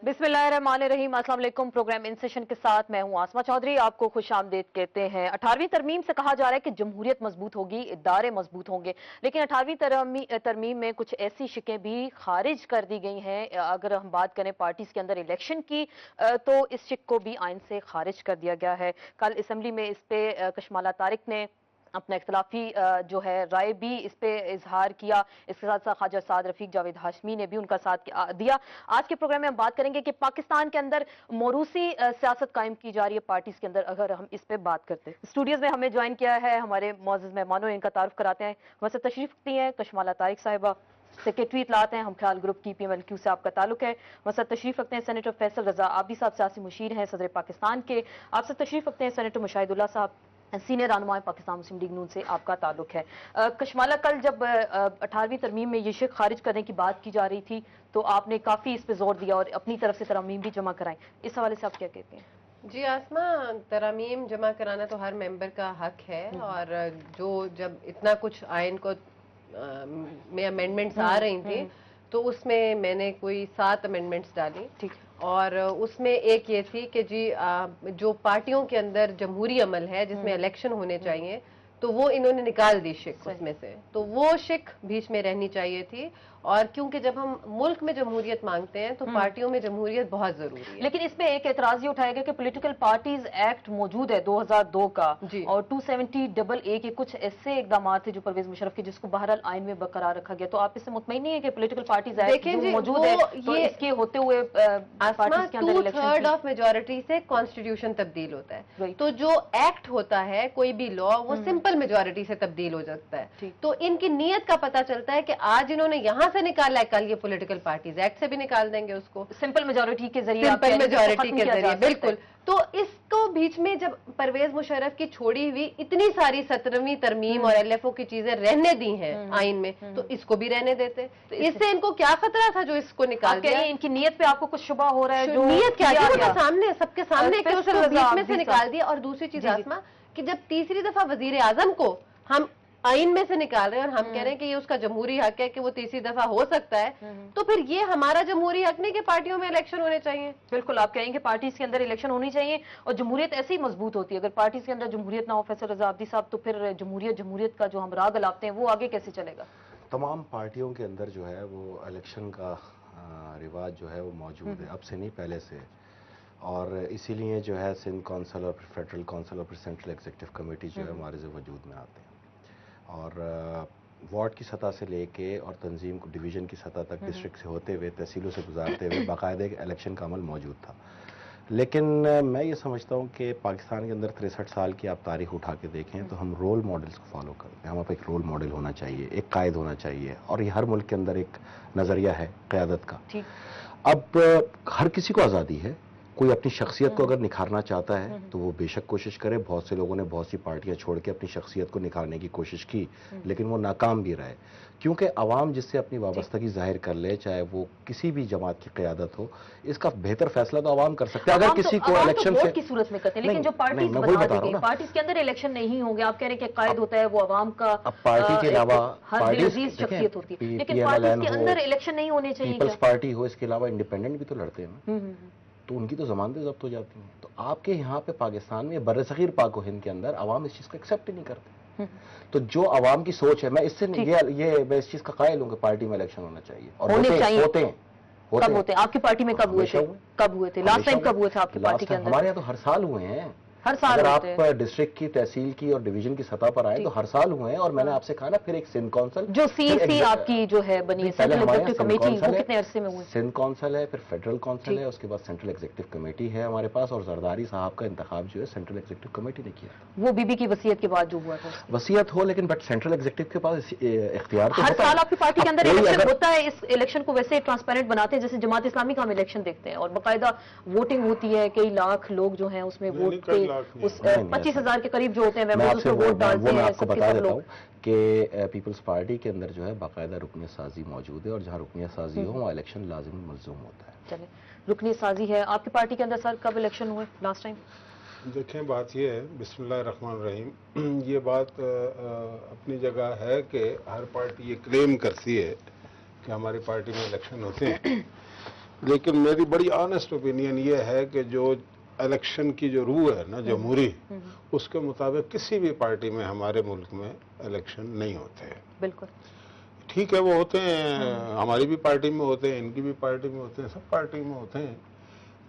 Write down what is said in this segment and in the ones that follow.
बिस्मिल्लाहिर्रहमानिर्रहीम। अस्सलाम वालेकुम। प्रोग्राम इन सेशन के साथ मैं हूं आसमा चौधरी। आपको खुश आमदीद कहते हैं। 18वीं तरमीम से कहा जा रहा है कि जमहूरियत मजबूत होगी, इदारे मजबूत होंगे, लेकिन 18वीं तरमीम में कुछ ऐसी शिकें भी खारिज कर दी गई हैं। अगर हम बात करें पार्टीज के अंदर इलेक्शन की, तो इस शिक को भी आइन से खारिज कर दिया गया है। कल असम्बली में इस पे कशमाला तारिक ने अपना इख्तलाफी जो है राय भी इस पे इजहार किया। इसके साथ साथ ख्वाजा साद रफीक, जावेद हाशमी ने भी उनका साथ दिया। आज के प्रोग्राम में हम बात करेंगे कि पाकिस्तान के अंदर मोरूसी सियासत कायम की जा रही है पार्टीज के अंदर, अगर हम इस पे बात करते हैं। स्टूडियोज में हमें ज्वाइन किया है हमारे मौजूद मेहमानों, इनका तारुफ कराते हैं। हमारे साथ तशरीफ रखती हैं कशमाला तारिक साहिबा, सेक्रेटरी इतलात हैं हम ख्याल ग्रुप की, PMLQ से आपका ताल्लुक है। हमारे साथ तशरीफ रखते हैं सेनेटर फैसल रजा आबदी साहब, सियासी मुशीर हैं सदर पाकिस्तान के। आपसे तशरीफ रखते हैं सेनेटर मुशाहिदुल्लाह साहब, सीनियर रहनुमा पाकिस्तान मुस्लिम लीग नून से आपका ताल्लुक है। कशमाला, कल जब 18वीं तरमीम में ये शिक खारिज करने की बात की जा रही थी तो आपने काफी इस पे जोर दिया और अपनी तरफ से तरमीम भी जमा कराई। इस हवाले से आप क्या कहते हैं? जी आसमा, तरमीम जमा कराना तो हर मेंबर का हक है, और जो जब इतना कुछ आइन को में अमेंडमेंट्स आ रही थी तो उसमें मैंने कोई 7 अमेंडमेंट्स डाली। ठीक। और उसमें एक ये थी कि जी जो पार्टियों के अंदर जमहूरी अमल है जिसमें इलेक्शन होने चाहिए, तो वो इन्होंने निकाल दी शिक उसमें से, तो वो शिक बीच में रहनी चाहिए थी। और क्योंकि जब हम मुल्क में जमहूरियत मांगते हैं तो पार्टियों में जमहूरियत बहुत जरूरी है। लेकिन इसमें एक एतराज ये उठाया गया कि पॉलिटिकल पार्टीज एक्ट मौजूद है 2002 का और 270AA के कुछ ऐसे इकदाम थे जो परवेज मुशर्रफ के, जिसको बहरहाल आइन में बरकरार रखा गया। तो आप इससे मुतमईन नहीं है कि पॉलिटिकल पार्टीज एक्ट मौजूद है तो इसके होते हुए 2/3 ऑफ मेजोरिटी से कॉन्स्टिट्यूशन तब्दील होता है, तो जो एक्ट होता है कोई भी लॉ वो सिंपल मेजोरिटी से तब्दील हो सकता है। तो इनकी नीयत का पता चलता है कि आज इन्होंने यहाँ से निकाला है, कल ये पॉलिटिकल पार्टीज एक्ट से भी निकाल देंगे उसको, सिंपल मेजोरिटी के जरिए, सिंपल मेजोरिटी के जरिए। बिल्कुल। तो इसको बीच में जब परवेज मुशर्रफ की छोड़ी हुई इतनी सारी 17वीं तरमीम और LFO की चीजें रहने दी हैं आइन में, तो इसको भी रहने देते। तो इससे इनको क्या खतरा था जो इसको निकाल दिया? इनकी नीयत पे आपको कुछ शुबा हो रहा है? जो नीयत क्या है सामने, सबके सामने कि उसको बीच में से निकाल दिया। और दूसरी चीज आसमा, कि जब तीसरी दफा वजीर आजम को हम आइन में से निकाल रहे हैं और हम कह रहे हैं कि ये उसका जमहूरी हक है कि वो तीसरी दफा हो सकता है, तो फिर ये हमारा जमहूरी हक नहीं कि पार्टियों में इलेक्शन होने चाहिए? बिल्कुल, आप कहेंगे पार्टीज के अंदर इलेक्शन होनी चाहिए और जमहूरियत ऐसे ही मजबूत होती है। अगर पार्टीज के अंदर जमहूरियत ना हो फैसल रजा आबदी साहब, तो फिर जमहूरियत का जो हम राग अलापते हैं वो आगे कैसे चलेगा? तमाम पार्टियों के अंदर जो है वो इलेक्शन का रिवाज जो है वो मौजूद है, अब से नहीं पहले से। और इसीलिए जो है सिंध कौंसिल और फेडरल कौंसिल और सेंट्रल एग्जीक्यूटिव कमेटी जो है हमारे वजूद में आते हैं। और वार्ड की सतह से लेके और तंजीम को डिवीज़न की सतह तक, डिस्ट्रिक्ट से होते हुए तहसीलों से गुजारते हुए बाकायदे इलेक्शन का अमल मौजूद था। लेकिन मैं ये समझता हूँ कि पाकिस्तान के अंदर 63 साल की आप तारीख उठा के देखें तो हम रोल मॉडल्स को फॉलो करते हैं। हमारे पास एक रोल मॉडल होना चाहिए, एक कायद होना चाहिए, और ये हर मुल्क के अंदर एक नज़रिया है क़यादत का। अब हर किसी को आज़ादी है, कोई अपनी शख्सियत को अगर निखारना चाहता है तो वो बेशक कोशिश करे। बहुत से लोगों ने बहुत सी पार्टियां छोड़ के अपनी शख्सियत को निखारने की कोशिश की, लेकिन वो नाकाम भी रहे, क्योंकि अवाम जिससे अपनी वाबस्तगी जाहिर कर ले, चाहे वो किसी भी जमात की क़यादत हो, इसका बेहतर फैसला तो अवाम कर सकते हैं। अगर किसी को इलेक्शन की सूरत में करते हैं, लेकिन जो पार्टीज के अंदर इलेक्शन नहीं होंगे, आप कह रहे हैं कि कायद होता है वो अवाम का, अब पार्टी के अलावा शख्सियत होती है, लेकिन पार्टीज के अंदर इलेक्शन नहीं होने चाहिए। पीपल्स पार्टी हो, इसके अलावा इंडिपेंडेंट भी तो लड़ते हैं ना, तो उनकी तो जमानतें जब्त हो जाती हैं। तो आपके यहाँ पे पाकिस्तान में बर्र-ए-सग़ीर पाक व हिंद के अंदर अवाम इस चीज़ को एक्सेप्ट ही नहीं करते। तो जो अवाम की सोच है, मैं इससे मैं इस चीज़ का कायल हूँ कि पार्टी में इलेक्शन होना चाहिए और होते हैं। कब होते हैं आपकी पार्टी में? कब हुए थे लास्ट टाइम? कब हुए थे आपकी पार्टी के अंदर? हमारे यहाँ तो हर साल हुए हैं। हर साल अगर आप डिस्ट्रिक्ट की, तहसील की और डिवीजन की सतह पर आए तो हर साल हुए हैं। और मैंने आपसे कहा ना, फिर एक सिंध कौंसिल जो CEC आपकी जो है बनी है, सेंट्रल एग्जीक्यूटिव कमेटी, वो कितने अरसे में हुई? सिंध कौंसिल है, फिर फेडरल कौंसिल है, उसके बाद सेंट्रल एग्जीक्यूटिव कमेटी है हमारे पास, और जरदारी साहब का इंतखाब जो है सेंट्रल एग्जीक्यूटिव कमेटी ने किया। वो बीबी की वसीयत के बाद जो हुआ था? वसीयत हो, लेकिन बट सेंट्रल एग्जीक्यूटिव के पास इख्तियार तो हर साल आपकी पार्टी के अंदर इलेक्शन होता है। इस इलेक्शन को वैसे ट्रांसपेरेंट बनाते हैं जैसे जमात इस्लामी का हम इलेक्शन देखते हैं, और बाकायदा वोटिंग होती है, कई लाख लोग जो हैं उसमें वोट के 25,000 के करीब जो होते हैं मैं आपको बता देता हूँ कि पीपल्स पार्टी के अंदर जो है बाकायदा रुकनियत साजी मौजूद है, और जहाँ रुकनियत साजी हो वहाँ इलेक्शन लाजिम मलजूम होता है। चलिए, रुकनियत साजी है आपकी पार्टी के अंदर। सर, कब इलेक्शन हुए लास्ट टाइम? देखें, बात ये है, बिस्मिल्लाहिर्रहमानिर्रहीम, ये बात अपनी जगह है कि हर पार्टी ये क्लेम करती है कि हमारी पार्टी में इलेक्शन होते हैं, لیکن میری بڑی آنےسٹ اوپینین یہ ہے کہ جو الیکشن کی جو روح ہے نا جمہوری، اس کے مطابق کسی بھی پارٹی میں ہمارے ملک میں الیکشن نہیں ہوتے ہیں۔ بالکل ٹھیک ہے وہ ہوتے ہیں، ہماری بھی پارٹی میں ہوتے ہیں، ان کی بھی پارٹی میں ہوتے ہیں، سب پارٹی میں ہوتے ہیں،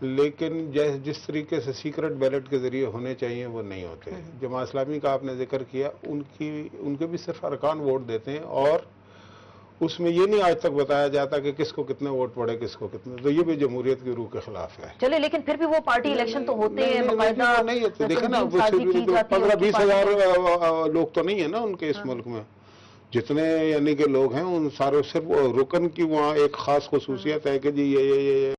لیکن جس طریقے سے سیکرٹ بیلٹ کے ذریعے ہونے چاہیے وہ نہیں ہوتے۔ جماعت اسلامی کا آپ نے ذکر کیا، ان کے بھی صرف ارکان ووٹ دیتے ہیں، اور اس میں یہ نہیں آج تک بتایا جاتا کہ کس کو کتنے ووٹ پڑے، کس کو کتنے، تو یہ بھی جمہوریت کی روح کے خلاف ہے۔ چلے، لیکن پھر بھی وہ پارٹی الیکشن تو ہوتے ہیں، باقاعدہ نہیں ہوتے، دیکھیں نا، تنظیم سازی کی جاتی ہے، 15-20 ہزار لوگ تو نہیں ہے نا ان کے اس ملک میں، جتنے یعنی کہ لوگ ہیں ان سارے صرف رکن کی وہاں ایک خاص خصوصیت ہے کہ جی یہ